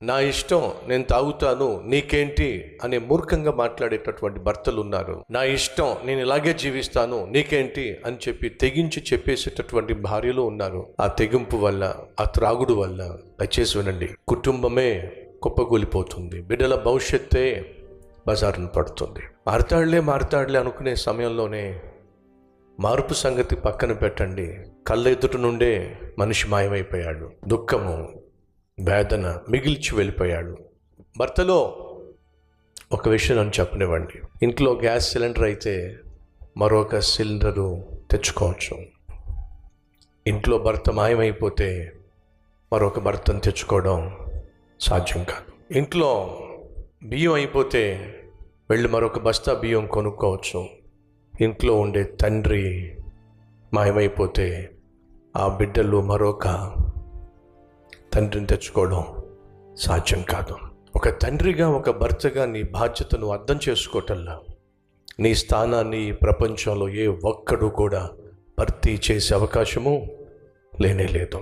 నా ఇష్టం, నేను తాగుతాను, నీకేంటి అనే మూర్ఖంగా మాట్లాడేటటువంటి భర్తలు ఉన్నారు. నా ఇష్టం, నేను ఇలాగే జీవిస్తాను, నీకేంటి అని చెప్పి తెగించి చెప్పేసేటటువంటి భార్యలు ఉన్నారు. ఆ తెగింపు వల్ల, ఆ త్రాగుడు వల్ల దయచేసి వినండి, కుటుంబమే కుప్పకూలిపోతుంది, బిడ్డల భవిష్యత్తే బజారును పడుతుంది. మారతాడులే అనుకునే సమయంలోనే మార్పు సంగతి పక్కన పెట్టండి, కళ్ళ ఎదుట నుండే మనిషి మాయమైపోయాడు. దుఃఖము, వేదన మిగిల్చి వెళ్ళిపోయాడు. భర్తలో ఒక విషయం నన్ను చెప్పనివ్వండి, ఇంట్లో గ్యాస్ సిలిండర్ అయితే మరొక సిలిండరు తెచ్చుకోవచ్చు. ఇంట్లో భర్త మాయమైపోతే మరొక భర్తను తెచ్చుకోవడం సాధ్యం కాదు. ఇంట్లో బియ్యం అయిపోతే వెళ్ళి మరొక బస్తా బియ్యం కొనుక్కోవచ్చు. ఇంట్లో ఉండే తండ్రి మాయమైపోతే ఆ బిడ్డలు మరొక తండ్రిని తెచ్చుకోవడం సాధ్యం కాదు. ఒక తండ్రిగా, ఒక భర్తగా నీ బాధ్యతను అర్థం చేసుకోవటంలా నీ స్థానాన్ని ప్రపంచంలో ఏ ఒక్కడు కూడా భర్తీ చేసే అవకాశము లేనే లేదు.